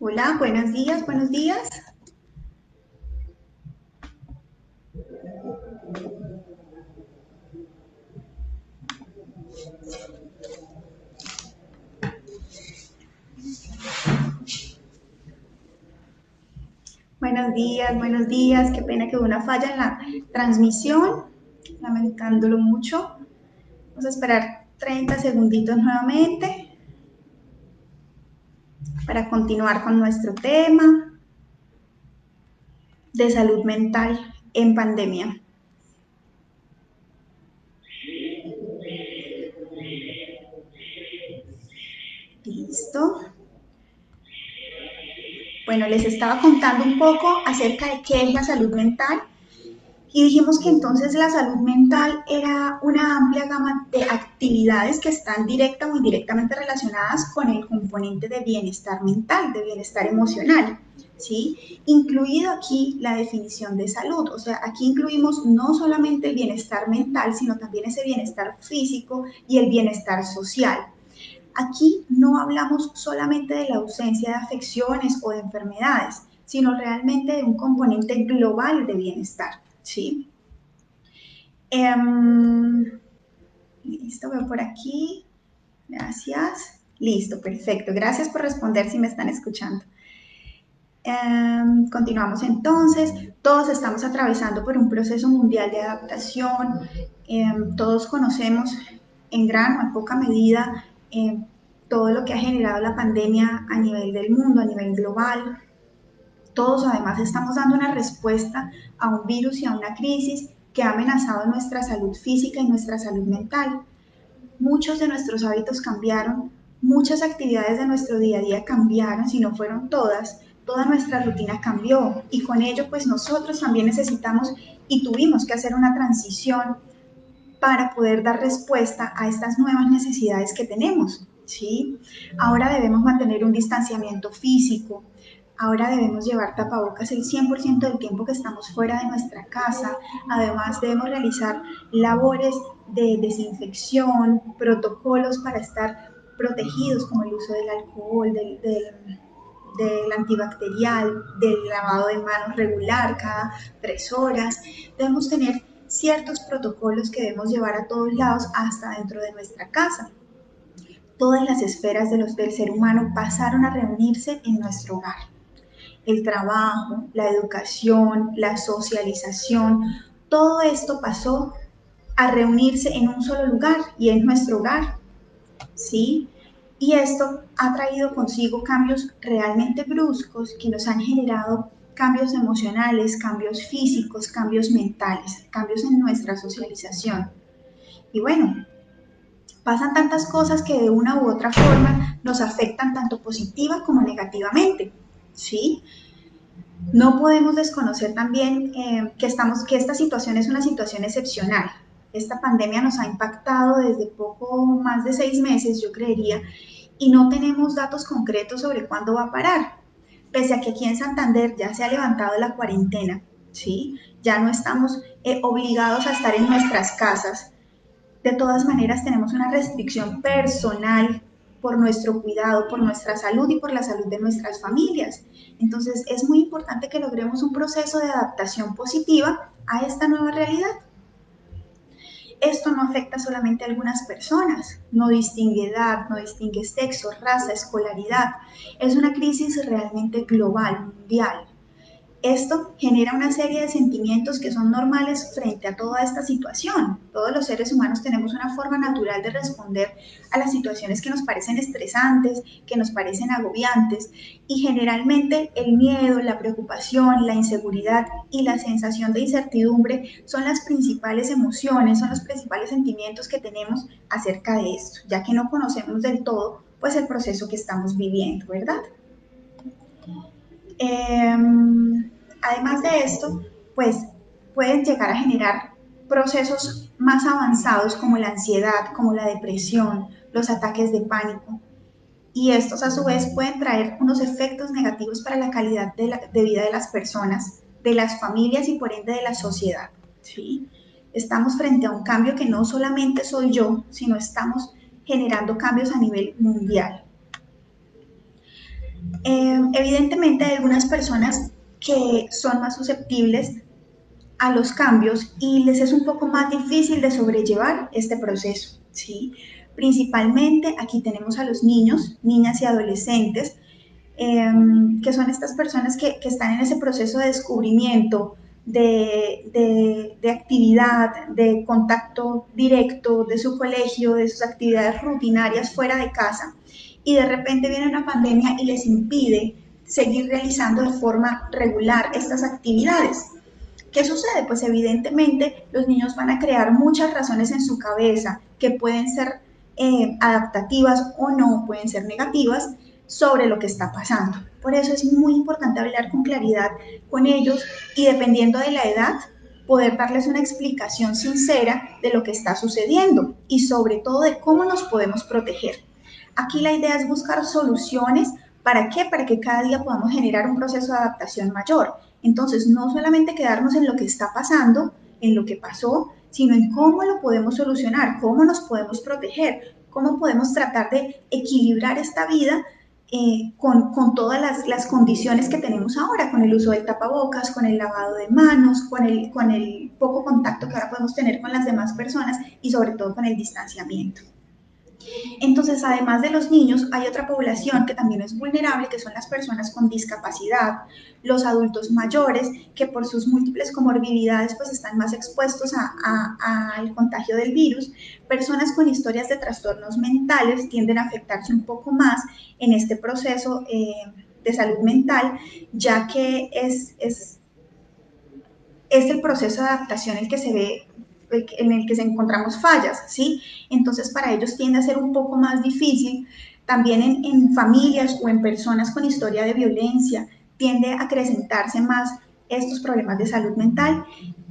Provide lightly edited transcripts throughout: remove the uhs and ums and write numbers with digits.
Hola, buenos días, buenos días. Buenos días, buenos días. Qué pena que hubo una falla en la transmisión, lamentándolo mucho. Vamos a esperar 30 segunditos nuevamente para continuar con nuestro tema de salud mental en pandemia. Listo. Bueno, les estaba contando un poco acerca de qué es la salud mental. Y dijimos que entonces la salud mental era una amplia gama de actividades que están directa o indirectamente relacionadas con el componente de bienestar mental, de bienestar emocional, ¿sí? Incluido aquí la definición de salud, o sea, aquí incluimos no solamente el bienestar mental, sino también ese bienestar físico y el bienestar social. Aquí no hablamos solamente de la ausencia de afecciones o de enfermedades, sino realmente de un componente global de bienestar, ¿sí? Listo, veo por aquí. Gracias. Listo, perfecto. Gracias por responder si me están escuchando. Continuamos entonces. Todos estamos atravesando por un proceso mundial de adaptación. Todos conocemos en gran o en poca medida todo lo que ha generado la pandemia a nivel del mundo, a nivel global. Todos además estamos dando una respuesta a un virus y a una crisis que ha amenazado nuestra salud física y nuestra salud mental. Muchos de nuestros hábitos cambiaron, muchas actividades de nuestro día a día cambiaron, si no fueron todas, toda nuestra rutina cambió y con ello pues nosotros también necesitamos y tuvimos que hacer una transición para poder dar respuesta a estas nuevas necesidades que tenemos, ¿sí? Ahora debemos mantener un distanciamiento físico, ahora debemos llevar tapabocas el 100% del tiempo que estamos fuera de nuestra casa, además debemos realizar labores de desinfección, protocolos para estar protegidos como el uso del alcohol, del antibacterial, del lavado de manos regular cada 3 horas. Debemos tener ciertos protocolos que debemos llevar a todos lados hasta dentro de nuestra casa. Todas las esferas del ser humano pasaron a reunirse en nuestro hogar. El trabajo, la educación, la socialización, todo esto pasó a reunirse en un solo lugar y en nuestro hogar, ¿sí? Y esto ha traído consigo cambios realmente bruscos que nos han generado cambios emocionales, cambios físicos, cambios mentales, cambios en nuestra socialización. Y bueno, pasan tantas cosas que de una u otra forma nos afectan tanto positiva como negativamente, ¿sí? No podemos desconocer también que esta situación es una situación excepcional. Esta pandemia nos ha impactado desde poco más de 6 meses, yo creería, y no tenemos datos concretos sobre cuándo va a parar. Pese a que aquí en Santander ya se ha levantado la cuarentena, ¿sí? Ya no estamos obligados a estar en nuestras casas. De todas maneras, tenemos una restricción personal por nuestro cuidado, por nuestra salud y por la salud de nuestras familias. Entonces, es muy importante que logremos un proceso de adaptación positiva a esta nueva realidad. Esto no afecta solamente a algunas personas, no distingue edad, no distingue sexo, raza, escolaridad. Es una crisis realmente global, mundial. Esto genera una serie de sentimientos que son normales frente a toda esta situación. Todos los seres humanos tenemos una forma natural de responder a las situaciones que nos parecen estresantes, que nos parecen agobiantes, y generalmente el miedo, la preocupación, la inseguridad y la sensación de incertidumbre son las principales emociones, son los principales sentimientos que tenemos acerca de esto, ya que no conocemos del todo pues el proceso que estamos viviendo, ¿verdad? Eh, Además de esto, pues pueden llegar a generar procesos más avanzados como la ansiedad, como la depresión, los ataques de pánico. Y estos a su vez pueden traer unos efectos negativos para la calidad de vida de las personas, de las familias y por ende de la sociedad. ¿Sí? Estamos frente a un cambio que no solamente soy yo, sino estamos generando cambios a nivel mundial. Evidentemente hay algunas personas que son más susceptibles a los cambios y les es un poco más difícil de sobrellevar este proceso, ¿sí? Principalmente aquí tenemos a los niños, niñas y adolescentes, que son estas personas que están en ese proceso de descubrimiento, de actividad, de contacto directo, de su colegio, de sus actividades rutinarias fuera de casa, y de repente viene una pandemia y les impide seguir realizando de forma regular estas actividades. ¿Qué sucede? Pues evidentemente los niños van a crear muchas razones en su cabeza que pueden ser adaptativas o no, pueden ser negativas sobre lo que está pasando. Por eso es muy importante hablar con claridad con ellos y dependiendo de la edad, poder darles una explicación sincera de lo que está sucediendo y sobre todo de cómo nos podemos proteger. Aquí la idea es buscar soluciones. ¿Para qué? Para que cada día podamos generar un proceso de adaptación mayor. Entonces, no solamente quedarnos en lo que está pasando, en lo que pasó, sino en cómo lo podemos solucionar, cómo nos podemos proteger, cómo podemos tratar de equilibrar esta vida con todas las condiciones que tenemos ahora, con el uso del tapabocas, con el lavado de manos, con el poco contacto que ahora podemos tener con las demás personas y sobre todo con el distanciamiento. Entonces, además de los niños, hay otra población que también es vulnerable, que son las personas con discapacidad, los adultos mayores, que por sus múltiples comorbilidades pues están más expuestos al contagio del virus. Personas con historias de trastornos mentales tienden a afectarse un poco más en este proceso de salud mental, ya que es el proceso de adaptación el que se ve, en el que se encontramos fallas, ¿sí? Entonces para ellos tiende a ser un poco más difícil. También en familias o en personas con historia de violencia tiende a acrecentarse más estos problemas de salud mental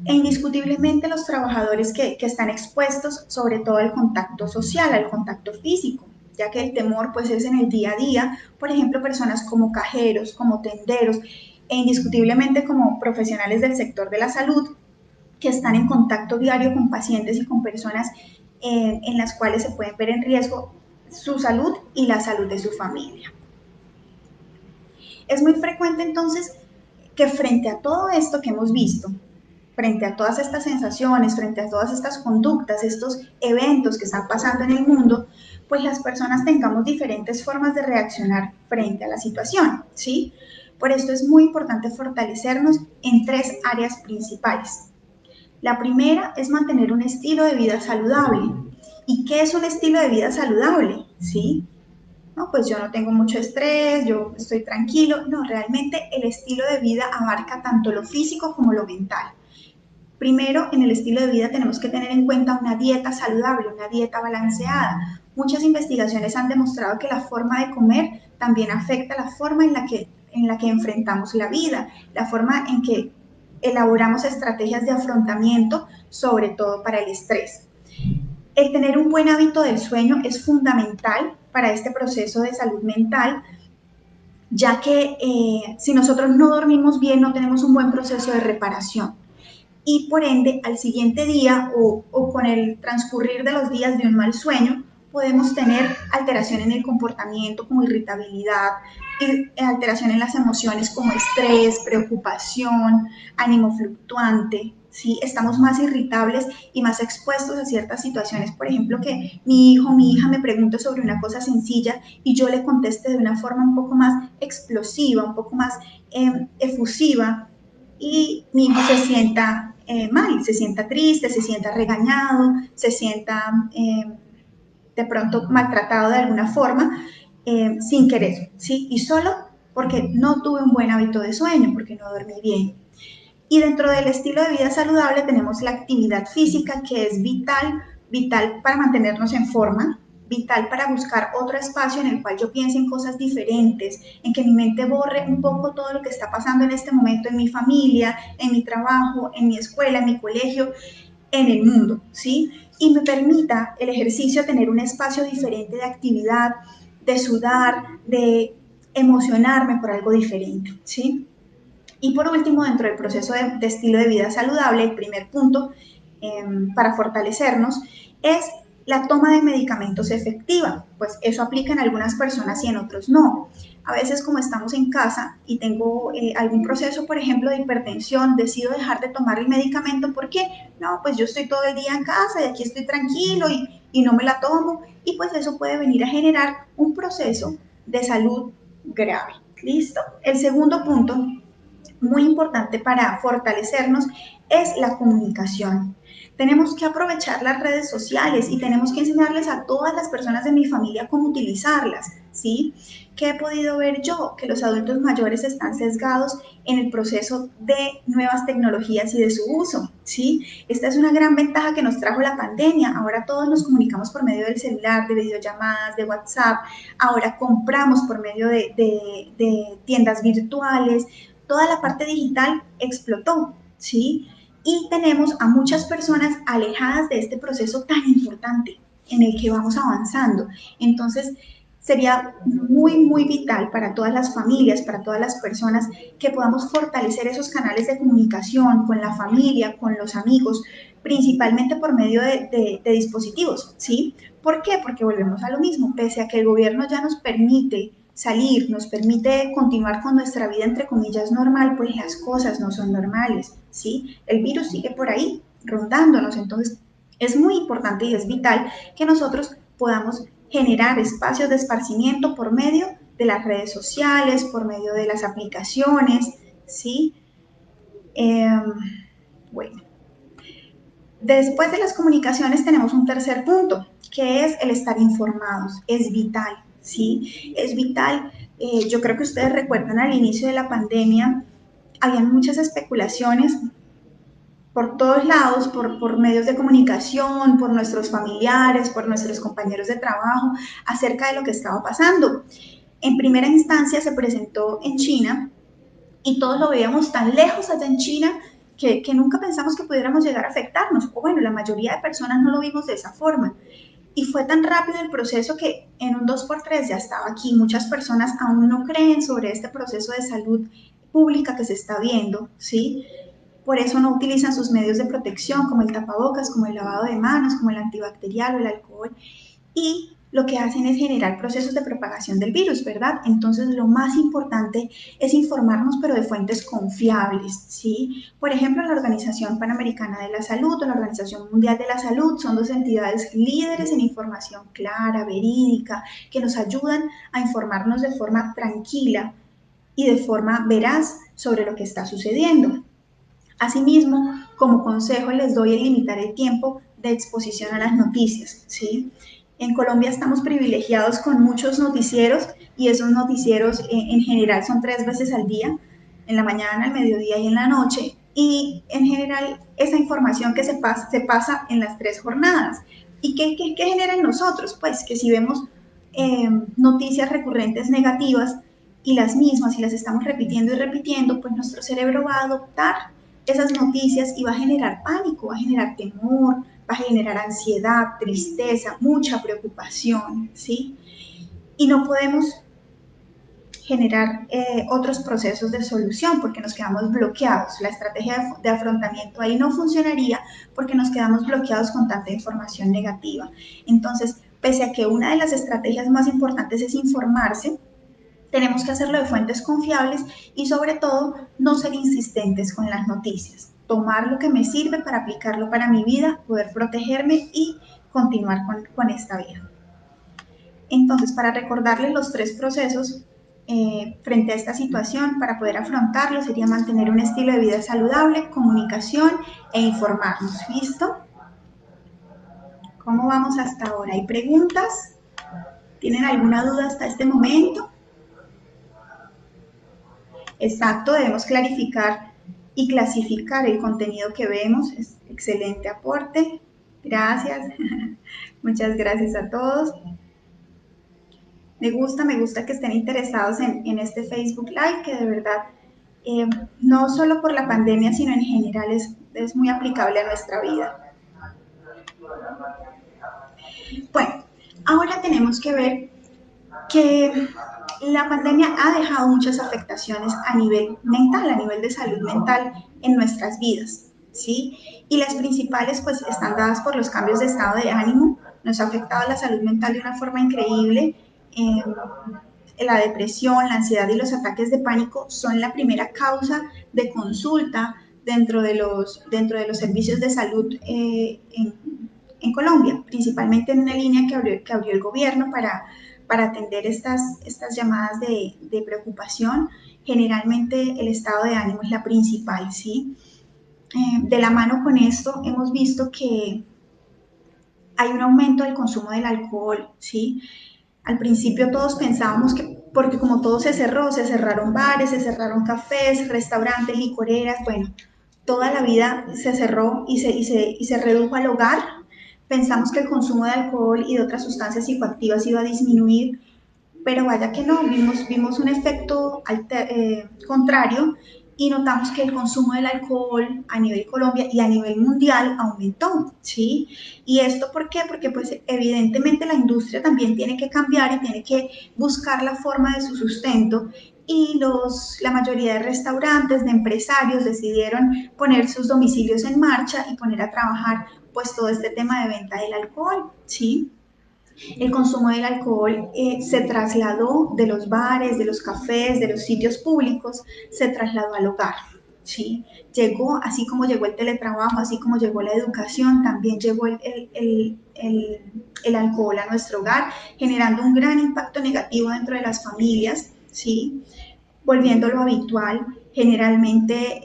e indiscutiblemente los trabajadores que están expuestos sobre todo al contacto social, al contacto físico, ya que el temor pues es en el día a día, por ejemplo, personas como cajeros, como tenderos, e indiscutiblemente como profesionales del sector de la salud que están en contacto diario con pacientes y con personas en las cuales se pueden ver en riesgo su salud y la salud de su familia. Es muy frecuente entonces que frente a todo esto que hemos visto, frente a todas estas sensaciones, frente a todas estas conductas, estos eventos que están pasando en el mundo, pues las personas tengamos diferentes formas de reaccionar frente a la situación, ¿sí? Por esto es muy importante fortalecernos en tres áreas principales. La primera es mantener un estilo de vida saludable. ¿Y qué es un estilo de vida saludable? ¿Sí? No, pues yo no tengo mucho estrés, yo estoy tranquilo. No, realmente el estilo de vida abarca tanto lo físico como lo mental. Primero, en el estilo de vida tenemos que tener en cuenta una dieta saludable, una dieta balanceada. Muchas investigaciones han demostrado que la forma de comer también afecta la forma en la que enfrentamos la vida, la forma en que elaboramos estrategias de afrontamiento, sobre todo para el estrés. El tener un buen hábito del sueño es fundamental para este proceso de salud mental, ya que si nosotros no dormimos bien, no tenemos un buen proceso de reparación y por ende al siguiente día o con el transcurrir de los días de un mal sueño podemos tener alteración en el comportamiento como irritabilidad, alteración en las emociones como estrés, preocupación, ánimo fluctuante. ¿Sí? Estamos más irritables y más expuestos a ciertas situaciones. Por ejemplo, que mi hijo, mi hija me pregunte sobre una cosa sencilla y yo le conteste de una forma un poco más explosiva, un poco más efusiva, y mi hijo se sienta mal, se sienta triste, se sienta regañado, se sienta de pronto maltratado de alguna forma, sin querer, ¿sí? Y solo porque no tuve un buen hábito de sueño, porque no dormí bien. Y dentro del estilo de vida saludable tenemos la actividad física, que es vital, vital para mantenernos en forma, vital para buscar otro espacio en el cual yo piense en cosas diferentes, en que mi mente borre un poco todo lo que está pasando en este momento en mi familia, en mi trabajo, en mi escuela, en mi colegio, en el mundo, ¿sí? Y me permita el ejercicio tener un espacio diferente de actividad, de sudar, de emocionarme por algo diferente, ¿sí? Y por último, dentro del proceso de estilo de vida saludable, el primer punto para fortalecernos es la toma de medicamentos efectiva. Pues eso aplica en algunas personas y en otros no. A veces como estamos en casa y tengo algún proceso, por ejemplo, de hipertensión, decido dejar de tomar el medicamento. ¿Por qué? No, pues yo estoy todo el día en casa y aquí estoy tranquilo y no me la tomo. Y pues eso puede venir a generar un proceso de salud grave. ¿Listo? El segundo punto, muy importante para fortalecernos, es la comunicación. Tenemos que aprovechar las redes sociales y tenemos que enseñarles a todas las personas de mi familia cómo utilizarlas, ¿sí? ¿Qué he podido ver yo? Que los adultos mayores están sesgados en el proceso de nuevas tecnologías y de su uso, ¿sí? Esta es una gran ventaja que nos trajo la pandemia. Ahora todos nos comunicamos por medio del celular, de videollamadas, de WhatsApp. Ahora compramos por medio de tiendas virtuales. Toda la parte digital explotó, ¿sí? Y tenemos a muchas personas alejadas de este proceso tan importante en el que vamos avanzando. Entonces, sería muy, muy vital para todas las familias, para todas las personas, que podamos fortalecer esos canales de comunicación con la familia, con los amigos, principalmente por medio de dispositivos, ¿sí? ¿Por qué? Porque volvemos a lo mismo, pese a que el gobierno ya nos permite salir, nos permite continuar con nuestra vida entre comillas normal, pues las cosas no son normales, ¿sí? El virus sigue por ahí rondándonos, entonces es muy importante y es vital que nosotros podamos generar espacios de esparcimiento por medio de las redes sociales, por medio de las aplicaciones, ¿sí? Eh, bueno, después de las comunicaciones tenemos un tercer punto, que es el estar informados. Es vital, ¿sí? Es vital. Yo creo que ustedes recuerdan al inicio de la pandemia, habían muchas especulaciones por todos lados, por medios de comunicación, por nuestros familiares, por nuestros compañeros de trabajo, acerca de lo que estaba pasando. En primera instancia se presentó en China y todos lo veíamos tan lejos allá en China que nunca pensamos que pudiéramos llegar a afectarnos. O bueno, la mayoría de personas no lo vimos de esa forma. Y fue tan rápido el proceso que en un 2x3 ya estaba aquí. Muchas personas aún no creen sobre este proceso de salud pública que se está viendo, ¿sí? Por eso no utilizan sus medios de protección como el tapabocas, como el lavado de manos, como el antibacterial o el alcohol. Y lo que hacen es generar procesos de propagación del virus, ¿verdad? Entonces, lo más importante es informarnos, pero de fuentes confiables, ¿sí? Por ejemplo, la Organización Panamericana de la Salud o la Organización Mundial de la Salud son dos entidades líderes en información clara, verídica, que nos ayudan a informarnos de forma tranquila y de forma veraz sobre lo que está sucediendo. Asimismo, como consejo les doy el limitar el tiempo de exposición a las noticias, ¿sí? En Colombia estamos privilegiados con muchos noticieros y esos noticieros en general son 3 veces al día, en la mañana, al mediodía y en la noche. Y en general esa información que se pasa en las 3 jornadas. ¿Y qué genera en nosotros? Pues que si vemos noticias recurrentes negativas y las mismas y las estamos repitiendo y repitiendo, pues nuestro cerebro va a adoptar esas noticias y va a generar pánico, va a generar temor, va a generar ansiedad, tristeza, mucha preocupación, ¿sí? Y no podemos generar otros procesos de solución porque nos quedamos bloqueados. La estrategia de afrontamiento ahí no funcionaría porque nos quedamos bloqueados con tanta información negativa. Entonces, pese a que una de las estrategias más importantes es informarse, tenemos que hacerlo de fuentes confiables y sobre todo no ser insistentes con las noticias. Tomar lo que me sirve para aplicarlo para mi vida, poder protegerme y continuar con esta vida. Entonces, para recordarles los 3 procesos frente a esta situación, para poder afrontarlo, sería mantener un estilo de vida saludable, comunicación e informarnos. ¿Listo? ¿Cómo vamos hasta ahora? ¿Hay preguntas? ¿Tienen alguna duda hasta este momento? Exacto, debemos clarificar y clasificar el contenido que vemos. Es excelente aporte. Gracias. Muchas gracias a todos. Me gusta que estén interesados en este Facebook Live, que de verdad, no solo por la pandemia, sino en general es muy aplicable a nuestra vida. Bueno, ahora tenemos que ver que la pandemia ha dejado muchas afectaciones a nivel mental, a nivel de salud mental en nuestras vidas, ¿sí? Y las principales pues están dadas por los cambios de estado de ánimo, nos ha afectado la salud mental de una forma increíble. Eh, la depresión, la ansiedad y los ataques de pánico son la primera causa de consulta dentro de los servicios de salud en Colombia, principalmente en una línea que abrió el gobierno para atender estas llamadas de preocupación. Generalmente el estado de ánimo es la principal, ¿sí? De la mano con esto hemos visto que hay un aumento del consumo del alcohol, ¿sí? Al principio todos pensábamos que, porque como todo se cerró, se cerraron bares, se cerraron cafés, restaurantes, licoreras, bueno, toda la vida se cerró y se redujo al hogar. Pensamos que el consumo de alcohol y de otras sustancias psicoactivas iba a disminuir, pero vaya que no, vimos un efecto contrario y notamos que el consumo del alcohol a nivel Colombia y a nivel mundial aumentó, ¿sí? ¿Y esto por qué? Porque pues evidentemente la industria también tiene que cambiar y tiene que buscar la forma de su sustento y la mayoría de restaurantes, de empresarios decidieron poner sus domicilios en marcha y poner a trabajar pues todo este tema de venta del alcohol, ¿sí? El consumo del alcohol se trasladó de los bares, de los cafés, de los sitios públicos, se trasladó al hogar. ¿Sí? Llegó, así como llegó el teletrabajo, así como llegó la educación, también llegó el alcohol a nuestro hogar, generando un gran impacto negativo dentro de las familias, ¿sí? Volviéndolo habitual. Generalmente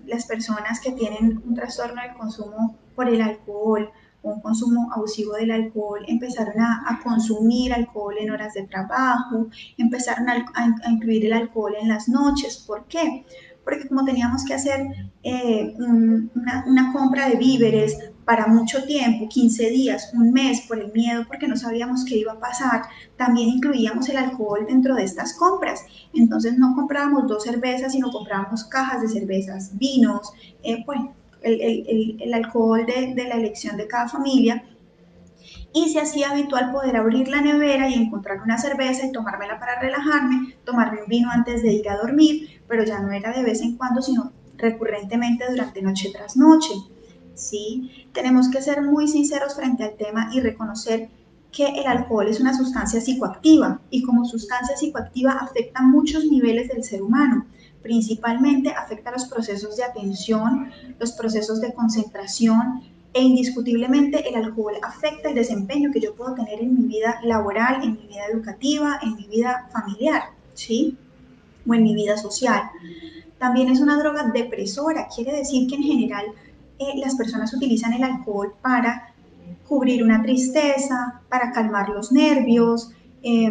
las personas que tienen un trastorno del consumo por el alcohol o un consumo abusivo del alcohol empezaron a consumir alcohol en horas de trabajo, empezaron a incluir el alcohol en las noches. ¿Por qué? Porque como teníamos que hacer una compra de víveres para mucho tiempo, 15 días, un mes, por el miedo, porque no sabíamos qué iba a pasar, también incluíamos el alcohol dentro de estas compras. Entonces no comprábamos dos cervezas, sino comprábamos cajas de cervezas, vinos, bueno, el alcohol de la elección de cada familia. Y se hacía habitual poder abrir la nevera y encontrar una cerveza y tomármela para relajarme, tomarme un vino antes de ir a dormir, pero ya no era de vez en cuando, sino recurrentemente durante noche tras noche. ¿Sí? Tenemos que ser muy sinceros frente al tema y reconocer que el alcohol es una sustancia psicoactiva y como sustancia psicoactiva afecta muchos niveles del ser humano. Principalmente afecta los procesos de atención, los procesos de concentración e indiscutiblemente el alcohol afecta el desempeño que yo puedo tener en mi vida laboral, en mi vida educativa, en mi vida familiar, ¿sí? O en mi vida social. También es una droga depresora, quiere decir que en general las personas utilizan el alcohol para cubrir una tristeza, para calmar los nervios,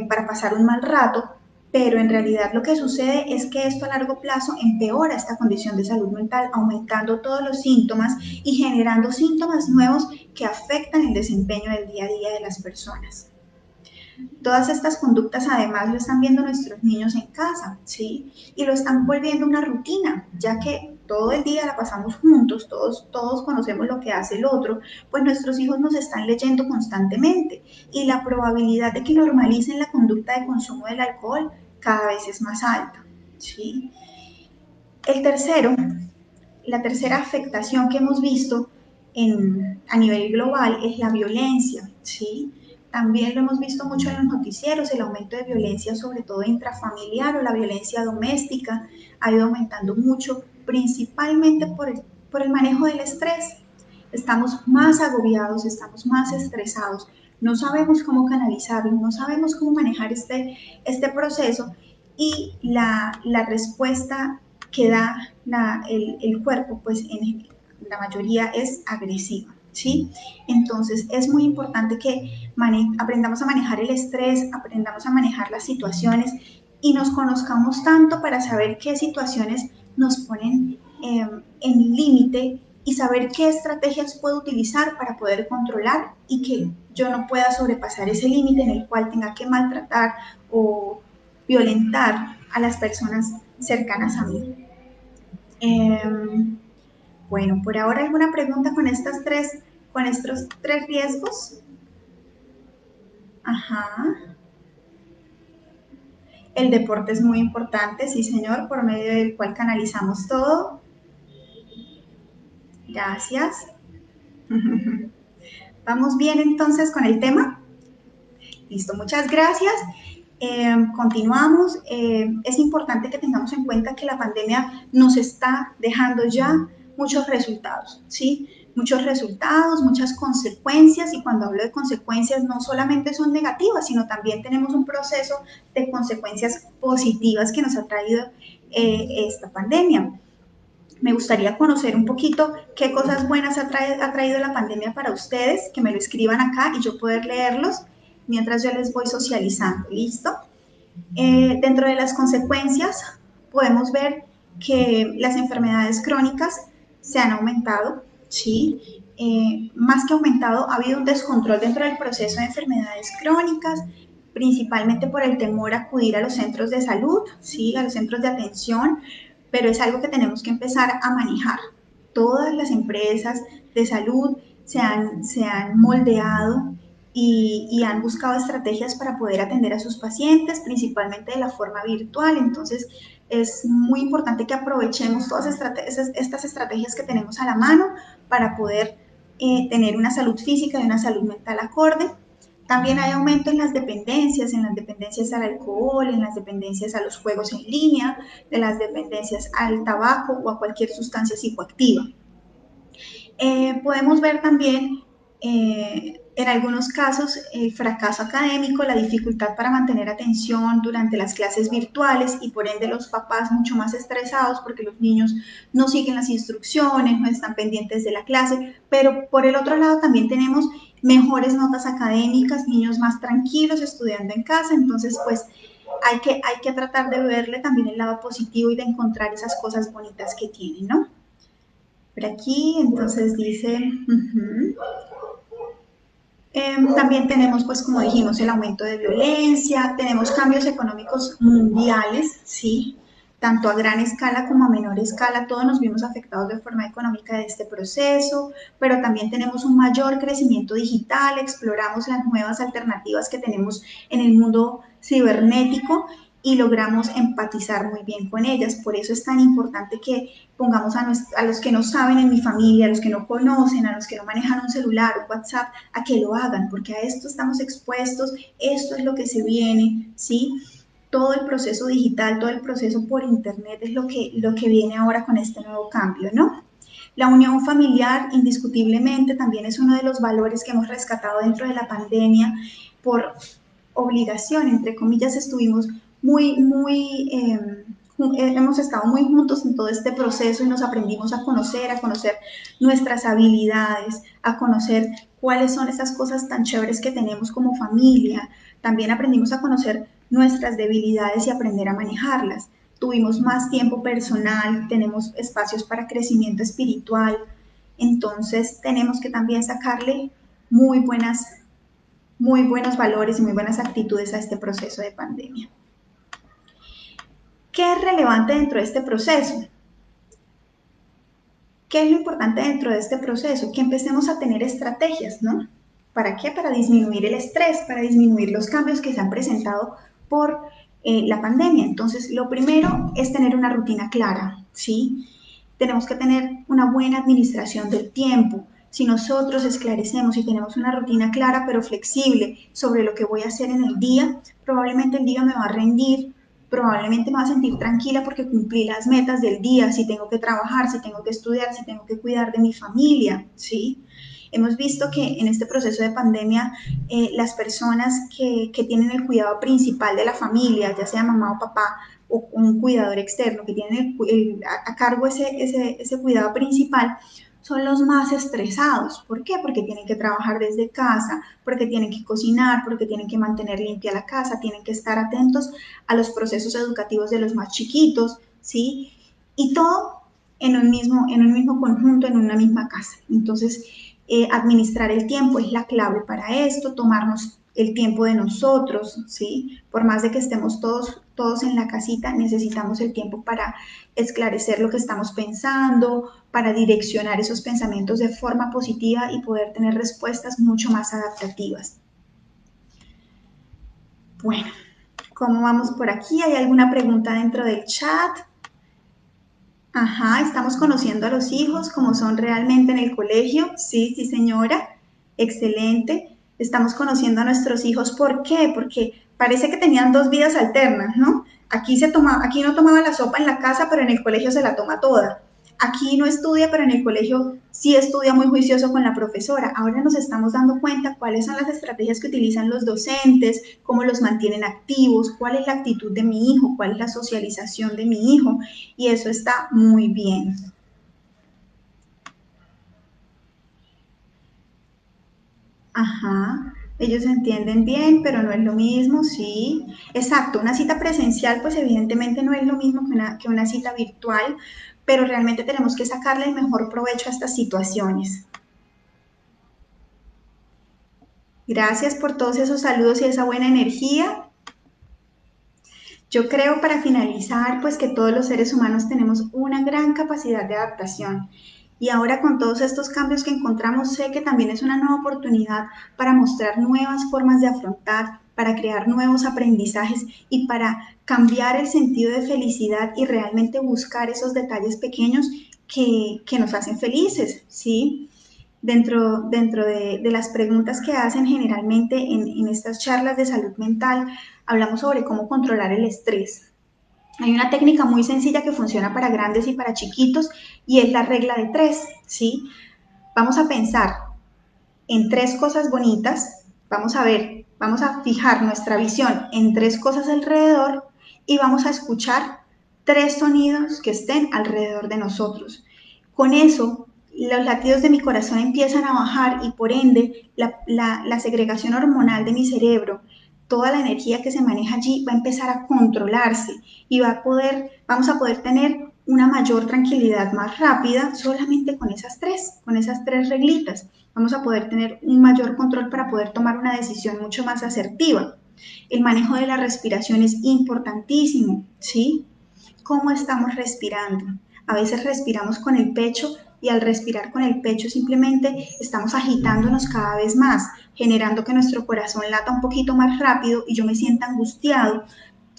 para pasar un mal rato, pero en realidad lo que sucede es que esto a largo plazo empeora esta condición de salud mental, aumentando todos los síntomas y generando síntomas nuevos que afectan el desempeño del día a día de las personas. Todas estas conductas además lo están viendo nuestros niños en casa, ¿sí? Y lo están volviendo una rutina, ya que todo el día la pasamos juntos, todos conocemos lo que hace el otro, pues nuestros hijos nos están leyendo constantemente y la probabilidad de que normalicen la conducta de consumo del alcohol cada vez es más alta, ¿sí? El tercero, la tercera afectación que hemos visto a nivel global es la violencia, ¿sí? También lo hemos visto mucho en los noticieros, el aumento de violencia, sobre todo intrafamiliar o la violencia doméstica, ha ido aumentando mucho, principalmente por el manejo del estrés. Estamos más agobiados, estamos más estresados, no sabemos cómo canalizarlo, no sabemos cómo manejar este proceso y la respuesta que da el cuerpo, pues en la mayoría es agresiva, ¿sí? Entonces es muy importante que aprendamos a manejar el estrés, aprendamos a manejar las situaciones y nos conozcamos tanto para saber qué situaciones nos ponen en límite y saber qué estrategias puedo utilizar para poder controlar y que yo no pueda sobrepasar ese límite en el cual tenga que maltratar o violentar a las personas cercanas a mí. Eh, bueno, por ahora alguna pregunta con estos tres riesgos. Ajá. El deporte es muy importante, sí señor, por medio del cual canalizamos todo. Gracias. ¿Vamos bien entonces con el tema? Listo, muchas gracias. Continuamos. Es importante que tengamos en cuenta que la pandemia nos está dejando ya muchos resultados, ¿sí? Muchos resultados, muchas consecuencias, y cuando hablo de consecuencias no solamente son negativas, sino también tenemos un proceso de consecuencias positivas que nos ha traído esta pandemia. Me gustaría conocer un poquito qué cosas buenas ha traído la pandemia para ustedes, que me lo escriban acá y yo poder leerlos mientras yo les voy socializando. ¿Listo? Dentro de las consecuencias podemos ver que las enfermedades crónicas se han aumentado, ¿sí? Más que aumentado, ha habido un descontrol dentro del proceso de enfermedades crónicas, principalmente por el temor a acudir a los centros de salud, ¿sí? A los centros de atención, pero es algo que tenemos que empezar a manejar. Todas las empresas de salud se han moldeado y han buscado estrategias para poder atender a sus pacientes, principalmente de la forma virtual. Entonces, es muy importante que aprovechemos todas estas estrategias que tenemos a la mano para poder tener una salud física y una salud mental acorde. También hay aumento en las dependencias al alcohol, en las dependencias a los juegos en línea, de las dependencias al tabaco o a cualquier sustancia psicoactiva. Podemos ver también en algunos casos el fracaso académico, la dificultad para mantener atención durante las clases virtuales y por ende los papás mucho más estresados porque los niños no siguen las instrucciones, no están pendientes de la clase, pero por el otro lado también tenemos mejores notas académicas, niños más tranquilos estudiando en casa, entonces pues hay que tratar de verle también el lado positivo y de encontrar esas cosas bonitas que tienen, ¿no? Por aquí, entonces dice, también tenemos, pues como dijimos, el aumento de violencia, tenemos cambios económicos mundiales, ¿sí? Tanto a gran escala como a menor escala, todos nos vimos afectados de forma económica de este proceso, pero también tenemos un mayor crecimiento digital, exploramos las nuevas alternativas que tenemos en el mundo cibernético y logramos empatizar muy bien con ellas. Por eso es tan importante que pongamos a los que no saben en mi familia, a los que no conocen, a los que no manejan un celular, un WhatsApp, a que lo hagan, porque a esto estamos expuestos, esto es lo que se viene, ¿sí? Todo el proceso digital, todo el proceso por internet es lo que viene ahora con este nuevo cambio, ¿no? La unión familiar, indiscutiblemente, también es uno de los valores que hemos rescatado dentro de la pandemia por obligación, entre comillas, estuvimos hemos estado muy juntos en todo este proceso y nos aprendimos a conocer nuestras habilidades, a conocer cuáles son esas cosas tan chéveres que tenemos como familia. También aprendimos a conocer nuestras debilidades y aprender a manejarlas. Tuvimos más tiempo personal, tenemos espacios para crecimiento espiritual, entonces tenemos que también sacarle muy buenas muy buenos valores y muy buenas actitudes a este proceso de pandemia. ¿Qué es relevante dentro de este proceso? ¿Qué es lo importante dentro de este proceso? Que empecemos a tener estrategias, ¿no? ¿Para qué? Para disminuir el estrés, para disminuir los cambios que se han presentado por la pandemia. Entonces, lo primero es tener una rutina clara, ¿sí? Tenemos que tener una buena administración del tiempo. Si nosotros esclarecemos y tenemos una rutina clara pero flexible sobre lo que voy a hacer en el día, probablemente el día me va a rendir, probablemente me va a sentir tranquila porque cumplí las metas del día, si tengo que trabajar, si tengo que estudiar, si tengo que cuidar de mi familia, ¿sí? Hemos visto que en este proceso de pandemia las personas que tienen el cuidado principal de la familia, ya sea mamá o papá, o un cuidador externo que tiene a cargo ese cuidado principal, son los más estresados. ¿Por qué? Porque tienen que trabajar desde casa, porque tienen que cocinar, porque tienen que mantener limpia la casa, tienen que estar atentos a los procesos educativos de los más chiquitos, ¿sí? Y todo en un mismo conjunto, en una misma casa. Entonces, administrar el tiempo es la clave para esto, tomarnos el tiempo de nosotros, ¿sí? Por más de que estemos todos en la casita, necesitamos el tiempo para esclarecer lo que estamos pensando, para direccionar esos pensamientos de forma positiva y poder tener respuestas mucho más adaptativas. Bueno, ¿cómo vamos por aquí? ¿Hay alguna pregunta dentro del chat? Ajá, estamos conociendo a los hijos como son realmente en el colegio. Sí, sí, señora. Excelente. Estamos conociendo a nuestros hijos. ¿Por qué? Porque parece que tenían dos vidas alternas, ¿no? Aquí no tomaba la sopa en la casa, pero en el colegio se la toma toda. Aquí no estudia, pero en el colegio sí estudia muy juicioso con la profesora. Ahora nos estamos dando cuenta cuáles son las estrategias que utilizan los docentes, cómo los mantienen activos, cuál es la actitud de mi hijo, cuál es la socialización de mi hijo, y eso está muy bien. Ajá, ellos entienden bien, pero no es lo mismo, sí. Exacto, una cita presencial, pues evidentemente no es lo mismo que una cita virtual, pero realmente tenemos que sacarle el mejor provecho a estas situaciones. Gracias por todos esos saludos y esa buena energía. Yo creo para finalizar, pues que todos los seres humanos tenemos una gran capacidad de adaptación. Y ahora con todos estos cambios que encontramos, sé que también es una nueva oportunidad para mostrar nuevas formas de afrontar, para crear nuevos aprendizajes y para cambiar el sentido de felicidad y realmente buscar esos detalles pequeños que nos hacen felices, ¿sí? Dentro de las preguntas que hacen generalmente en estas charlas de salud mental, hablamos sobre cómo controlar el estrés. Hay una técnica muy sencilla que funciona para grandes y para chiquitos y es la regla de tres, ¿sí? Vamos a pensar en tres cosas bonitas, vamos a fijar nuestra visión en tres cosas alrededor y vamos a escuchar tres sonidos que estén alrededor de nosotros. Con eso, los latidos de mi corazón empiezan a bajar y por ende la segregación hormonal de mi cerebro, toda la energía que se maneja allí va a empezar a controlarse y vamos a poder tener una mayor tranquilidad más rápida solamente con esas tres reglitas. Vamos a poder tener un mayor control para poder tomar una decisión mucho más asertiva. El manejo de la respiración es importantísimo, ¿sí? ¿Cómo estamos respirando? A veces respiramos con el pecho y al respirar con el pecho simplemente estamos agitándonos cada vez más, generando que nuestro corazón lata un poquito más rápido y yo me sienta angustiado,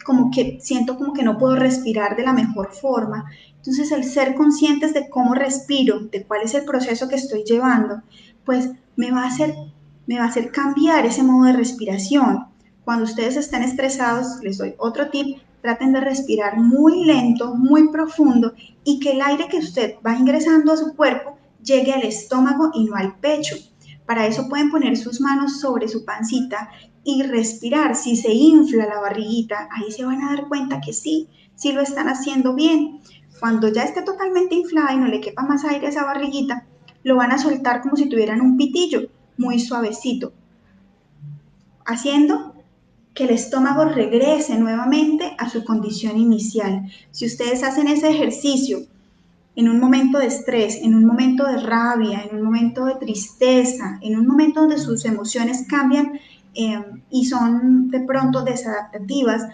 como que siento como que no puedo respirar de la mejor forma. Entonces el ser conscientes de cómo respiro, de cuál es el proceso que estoy llevando, pues me va a hacer cambiar ese modo de respiración. Cuando ustedes están estresados, les doy otro tip, traten de respirar muy lento, muy profundo y que el aire que usted va ingresando a su cuerpo llegue al estómago y no al pecho. Para eso pueden poner sus manos sobre su pancita y respirar. Si se infla la barriguita, ahí se van a dar cuenta que sí, sí lo están haciendo bien. Cuando ya esté totalmente inflada y no le quepa más aire a esa barriguita, lo van a soltar como si tuvieran un pitillo, muy suavecito, haciendo que el estómago regrese nuevamente a su condición inicial. Si ustedes hacen ese ejercicio en un momento de estrés, en un momento de rabia, en un momento de tristeza, en un momento donde sus emociones cambian y son de pronto desadaptativas,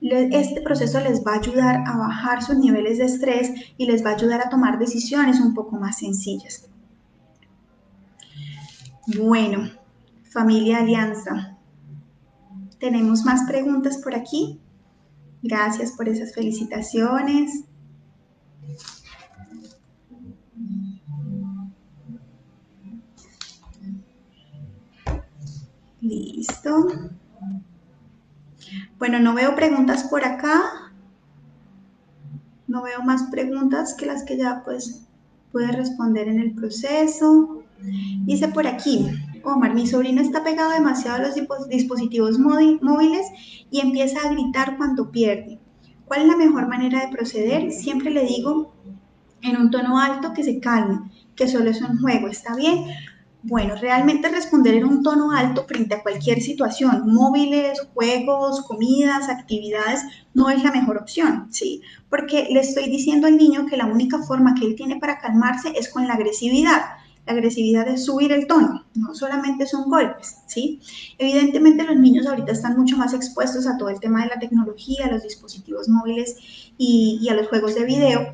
este proceso les va a ayudar a bajar sus niveles de estrés y les va a ayudar a tomar decisiones un poco más sencillas. Bueno, familia Alianza, tenemos más preguntas por aquí. Gracias por esas felicitaciones. Listo. Bueno, no veo preguntas por acá. No veo más preguntas que las que ya pues pude responder en el proceso. Dice por aquí, Omar, mi sobrino está pegado demasiado a los dispositivos móviles y empieza a gritar cuando pierde. ¿Cuál es la mejor manera de proceder? Siempre le digo en un tono alto que se calme, que solo es un juego, ¿está bien? Bueno, realmente responder en un tono alto frente a cualquier situación, móviles, juegos, comidas, actividades, no es la mejor opción, ¿sí? Porque le estoy diciendo al niño que la única forma que él tiene para calmarse es con la agresividad. La agresividad es subir el tono, no solamente son golpes, ¿sí? Evidentemente los niños ahorita están mucho más expuestos a todo el tema de la tecnología, a los dispositivos móviles y a los juegos de video.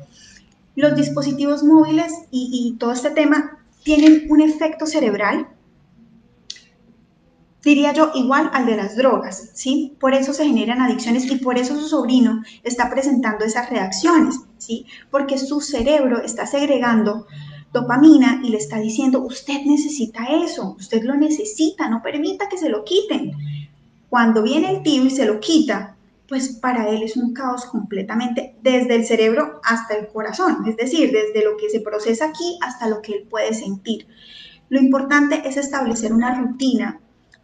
Los dispositivos móviles y todo este tema tienen un efecto cerebral, diría yo, igual al de las drogas, ¿sí? Por eso se generan adicciones y por eso su sobrino está presentando esas reacciones, ¿sí? Porque su cerebro está segregando dopamina y le está diciendo, usted necesita eso, usted lo necesita, no permita que se lo quiten. Cuando viene el tío y se lo quita, pues para él es un caos completamente desde el cerebro hasta el corazón, es decir, desde lo que se procesa aquí hasta lo que él puede sentir. Lo importante es establecer una rutina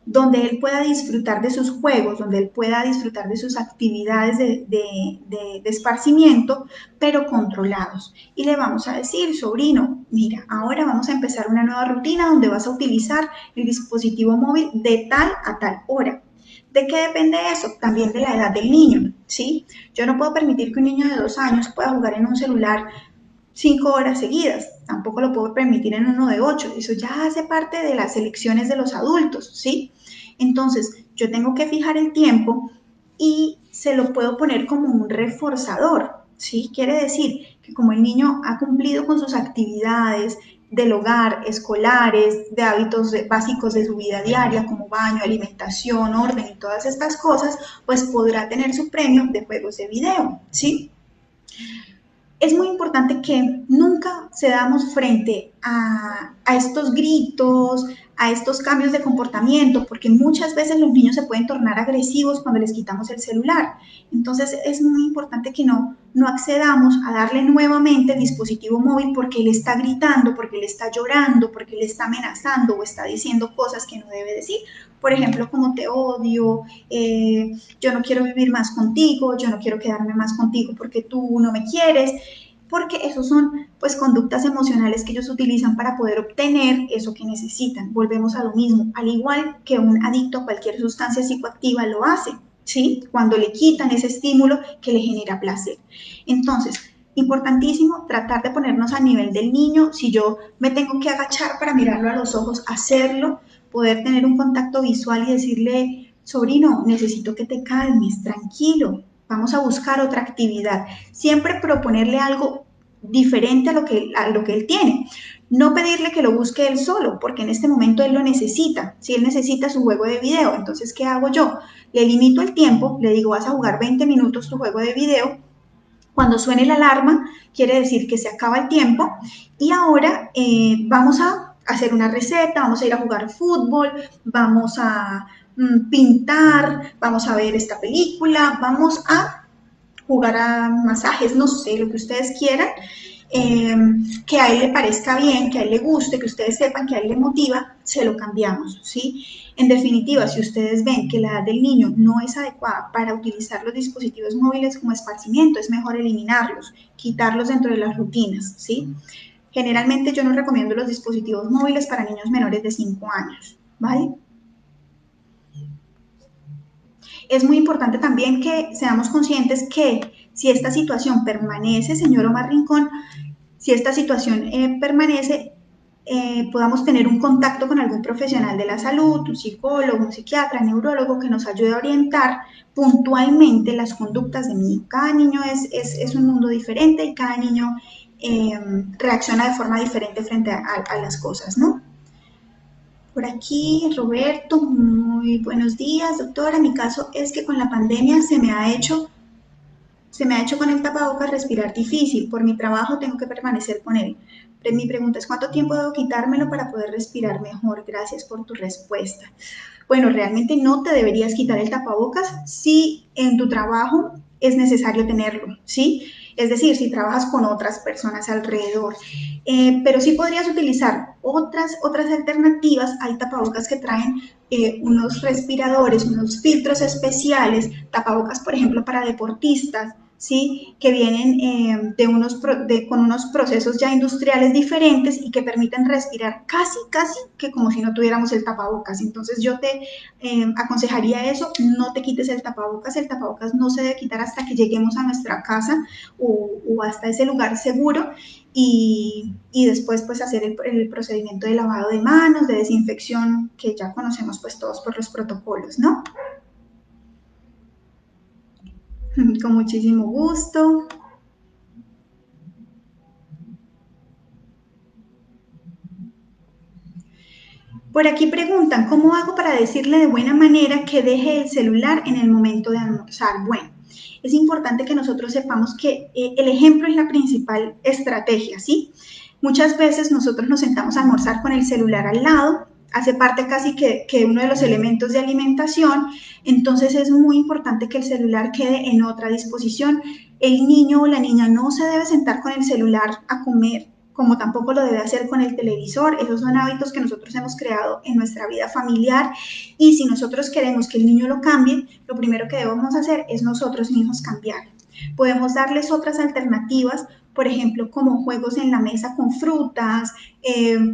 donde él pueda disfrutar de sus juegos, donde él pueda disfrutar de sus actividades de esparcimiento, pero controlados. Y le vamos a decir, sobrino, mira, ahora vamos a empezar una nueva rutina donde vas a utilizar el dispositivo móvil de tal a tal hora. ¿De qué depende eso? También de la edad del niño, ¿sí? Yo no puedo permitir que un niño de 2 años pueda jugar en un celular 5 horas seguidas. Tampoco lo puedo permitir en uno de 8. Eso ya hace parte de las elecciones de los adultos, ¿sí? Entonces, yo tengo que fijar el tiempo y se lo puedo poner como un reforzador, ¿sí? Quiere decir que como el niño ha cumplido con sus actividades del hogar, escolares, de hábitos básicos de su vida diaria, como baño, alimentación, orden y todas estas cosas, pues podrá tener su premio de juegos de video, ¿sí? Es muy importante que nunca cedamos frente a estos gritos, a estos cambios de comportamiento, porque muchas veces los niños se pueden tornar agresivos cuando les quitamos el celular. Entonces es muy importante que no accedamos a darle nuevamente el dispositivo móvil porque él está gritando, porque él está llorando, porque él está amenazando o está diciendo cosas que no debe decir. Por ejemplo, como te odio, yo no quiero vivir más contigo, yo no quiero quedarme más contigo porque tú no me quieres, porque esos son pues conductas emocionales que ellos utilizan para poder obtener eso que necesitan. Volvemos a lo mismo, al igual que un adicto a cualquier sustancia psicoactiva lo hace, ¿sí? Cuando le quitan ese estímulo que le genera placer. Entonces, importantísimo tratar de ponernos a nivel del niño. Si yo me tengo que agachar para mirarlo a los ojos, hacerlo, poder tener un contacto visual y decirle, sobrino, necesito que te calmes, tranquilo, vamos a buscar otra actividad. Siempre proponerle algo diferente a lo que él tiene. No pedirle que lo busque él solo, porque en este momento él lo necesita. Si él necesita su juego de video, entonces, ¿qué hago yo? Le limito el tiempo, le digo, vas a jugar 20 minutos tu juego de video. Cuando suene la alarma, quiere decir que se acaba el tiempo y ahora vamos a hacer una receta, vamos a ir a jugar fútbol, vamos a pintar, vamos a ver esta película, vamos a jugar a masajes, no sé, lo que ustedes quieran, eh, que a él le parezca bien, que a él le guste, que ustedes sepan que a él le motiva, se lo cambiamos, ¿sí? En definitiva, si ustedes ven que la edad del niño no es adecuada para utilizar los dispositivos móviles como esparcimiento, es mejor eliminarlos, quitarlos dentro de las rutinas, ¿sí? Generalmente yo no recomiendo los dispositivos móviles para niños menores de 5 años, ¿vale? Es muy importante también que seamos conscientes que si esta situación permanece, señor Omar Rincón, si esta situación permanece, podamos tener un contacto con algún profesional de la salud, un psicólogo, un psiquiatra, un neurólogo que nos ayude a orientar puntualmente las conductas de mi hijo. Cada niño es un mundo diferente y cada niño reacciona de forma diferente frente a las cosas, ¿no? Por aquí, Roberto, muy buenos días, doctora. Mi caso es que con la pandemia se me ha hecho con el tapabocas respirar difícil. Por mi trabajo tengo que permanecer con él. Mi pregunta es, ¿cuánto tiempo debo quitármelo para poder respirar mejor? Gracias por tu respuesta. Bueno, realmente no te deberías quitar el tapabocas si en tu trabajo es necesario tenerlo, ¿sí? Es decir, si trabajas con otras personas alrededor. Pero sí podrías utilizar otras alternativas. Hay tapabocas que traen unos respiradores, unos filtros especiales, tapabocas, por ejemplo, para deportistas, ¿sí? Que vienen con unos procesos ya industriales diferentes y que permiten respirar casi, casi que como si no tuviéramos el tapabocas. Entonces yo te aconsejaría eso, no te quites el tapabocas no se debe quitar hasta que lleguemos a nuestra casa o hasta ese lugar seguro y después pues hacer el procedimiento de lavado de manos, de desinfección que ya conocemos pues todos por los protocolos, ¿no? Con muchísimo gusto. Por aquí preguntan, ¿cómo hago para decirle de buena manera que deje el celular en el momento de almorzar? Bueno, es importante que nosotros sepamos que el ejemplo es la principal estrategia, ¿sí? Muchas veces nosotros nos sentamos a almorzar con el celular al lado, hace parte casi que uno de los elementos de alimentación, entonces es muy importante que el celular quede en otra disposición. El niño o la niña no se debe sentar con el celular a comer, como tampoco lo debe hacer con el televisor. Esos son hábitos que nosotros hemos creado en nuestra vida familiar y si nosotros queremos que el niño lo cambie, lo primero que debemos hacer es nosotros mismos cambiar. Podemos darles otras alternativas, por ejemplo, como juegos en la mesa con frutas,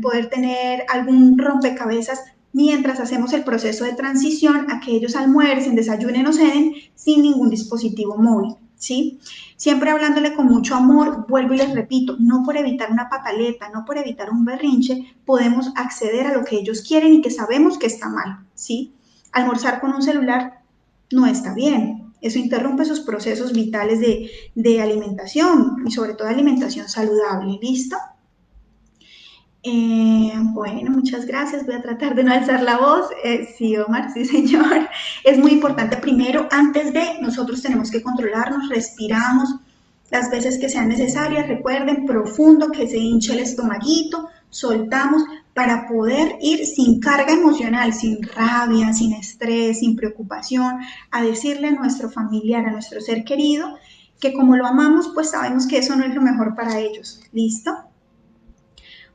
poder tener algún rompecabezas mientras hacemos el proceso de transición a que ellos almuercen, desayunen o cenen sin ningún dispositivo móvil. ¿Sí? Siempre hablándole con mucho amor, vuelvo y les repito, no por evitar una pataleta, no por evitar un berrinche, podemos acceder a lo que ellos quieren y que sabemos que está mal, ¿sí? Almorzar con un celular no está bien. Eso interrumpe sus procesos vitales de alimentación y sobre todo alimentación saludable. ¿Listo? Bueno, muchas gracias. Voy a tratar de no alzar la voz. Sí, Omar, sí, señor. Es muy importante primero, antes de, nosotros tenemos que controlarnos, respiramos las veces que sean necesarias. Recuerden, profundo, que se hinche el estomaguito, soltamos para poder ir sin carga emocional, sin rabia, sin estrés, sin preocupación, a decirle a nuestro familiar, a nuestro ser querido, que como lo amamos, pues sabemos que eso no es lo mejor para ellos. ¿Listo?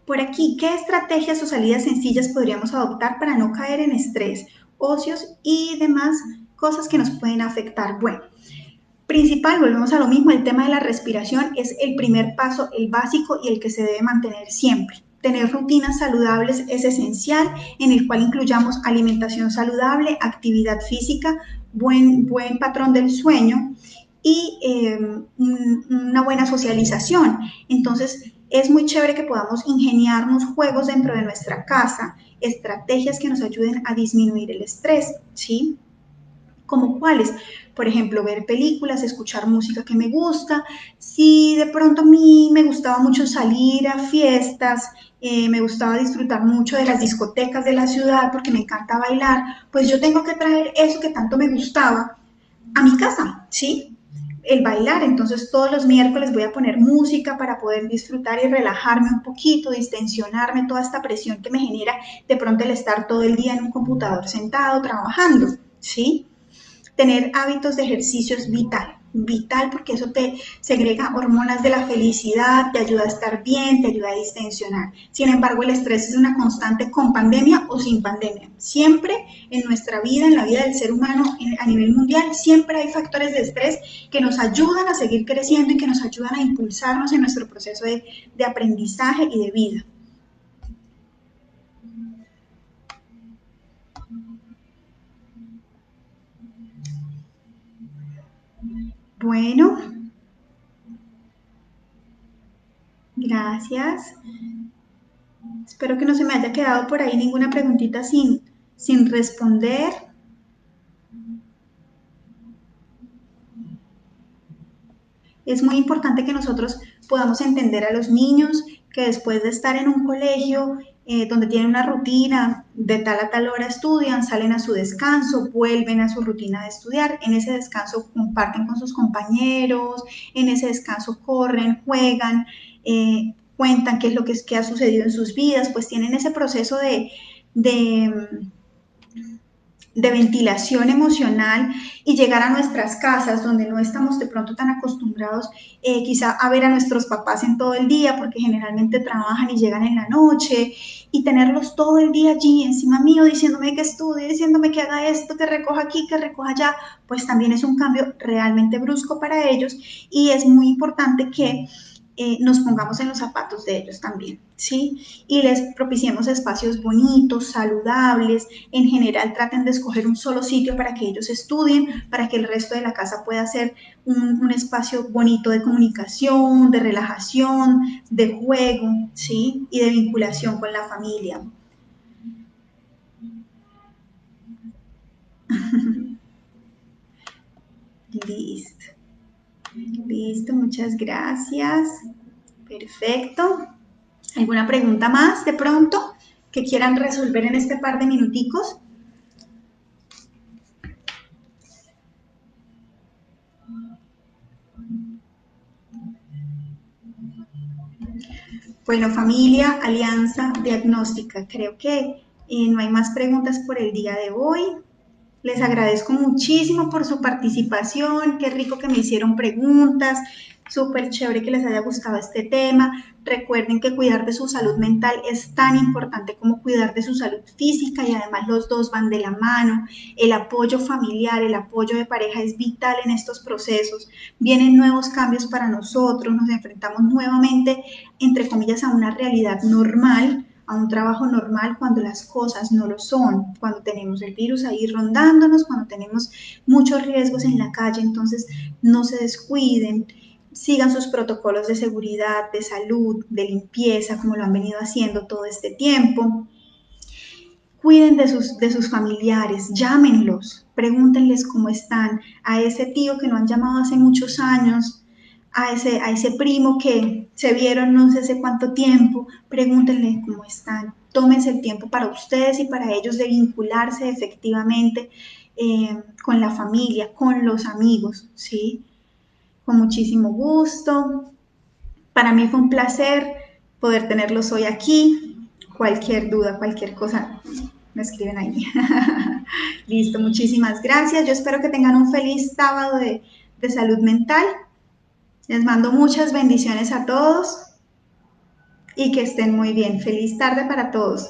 Por aquí, ¿qué estrategias o salidas sencillas podríamos adoptar para no caer en estrés, ocios y demás cosas que nos pueden afectar? Bueno, principal, volvemos a lo mismo, el tema de la respiración es el primer paso, el básico y el que se debe mantener siempre. Tener rutinas saludables es esencial, en el cual incluyamos alimentación saludable, actividad física, buen patrón del sueño y una buena socialización. Entonces, es muy chévere que podamos ingeniarnos juegos dentro de nuestra casa, estrategias que nos ayuden a disminuir el estrés, ¿sí? ¿Como cuáles? Por ejemplo, ver películas, escuchar música que me gusta. Si de pronto a mí me gustaba mucho salir a fiestas, me gustaba disfrutar mucho de las discotecas de la ciudad porque me encanta bailar, pues yo tengo que traer eso que tanto me gustaba a mi casa, ¿sí? El bailar, entonces todos los miércoles voy a poner música para poder disfrutar y relajarme un poquito, distensionarme toda esta presión que me genera de pronto el estar todo el día en un computador sentado trabajando, ¿sí? Tener hábitos de ejercicio es vital, vital porque eso te segrega hormonas de la felicidad, te ayuda a estar bien, te ayuda a distensionar. Sin embargo, el estrés es una constante con pandemia o sin pandemia. Siempre en nuestra vida, en la vida del ser humano a nivel mundial, siempre hay factores de estrés que nos ayudan a seguir creciendo y que nos ayudan a impulsarnos en nuestro proceso de aprendizaje y de vida. Bueno, gracias. Espero que no se me haya quedado por ahí ninguna preguntita sin responder. Es muy importante que nosotros podamos entender a los niños que después de estar en un colegio donde tienen una rutina, de tal a tal hora estudian, salen a su descanso, vuelven a su rutina de estudiar, en ese descanso comparten con sus compañeros, en ese descanso corren, juegan, cuentan qué es lo que ha sucedido en sus vidas, pues tienen ese proceso de de ventilación emocional y llegar a nuestras casas donde no estamos de pronto tan acostumbrados quizá a ver a nuestros papás en todo el día porque generalmente trabajan y llegan en la noche y tenerlos todo el día allí encima mío diciéndome que estudie, diciéndome que haga esto, que recoja aquí, que recoja allá, pues también es un cambio realmente brusco para ellos y es muy importante que nos pongamos en los zapatos de ellos también, ¿sí? Y les propiciemos espacios bonitos, saludables, en general traten de escoger un solo sitio para que ellos estudien, para que el resto de la casa pueda ser un espacio bonito de comunicación, de relajación, de juego, ¿sí? Y de vinculación con la familia. Listo, listo, muchas gracias. Perfecto. ¿Alguna pregunta más de pronto que quieran resolver en este par de minuticos? Bueno, familia, alianza diagnóstica, creo que no hay más preguntas por el día de hoy. Les agradezco muchísimo por su participación, qué rico que me hicieron preguntas, súper chévere que les haya gustado este tema. Recuerden que cuidar de su salud mental es tan importante como cuidar de su salud física y además los dos van de la mano. El apoyo familiar, el apoyo de pareja es vital en estos procesos. Vienen nuevos cambios para nosotros, nos enfrentamos nuevamente, entre comillas, a una realidad normal, a un trabajo normal cuando las cosas no lo son, cuando tenemos el virus ahí rondándonos, cuando tenemos muchos riesgos en la calle. Entonces no se descuiden, sigan sus protocolos de seguridad, de salud, de limpieza, como lo han venido haciendo todo este tiempo. Cuiden de sus familiares, llámenlos, pregúntenles cómo están, a ese tío que no han llamado hace muchos años, a ese primo que se vieron no sé hace cuánto tiempo, pregúntenle cómo están. Tómense el tiempo para ustedes y para ellos de vincularse efectivamente con la familia, con los amigos, ¿sí? Con muchísimo gusto. Para mí fue un placer poder tenerlos hoy aquí. Cualquier duda, cualquier cosa, me escriben ahí. Listo, muchísimas gracias. Yo espero que tengan un feliz sábado de salud mental. Les mando muchas bendiciones a todos y que estén muy bien. Feliz tarde para todos.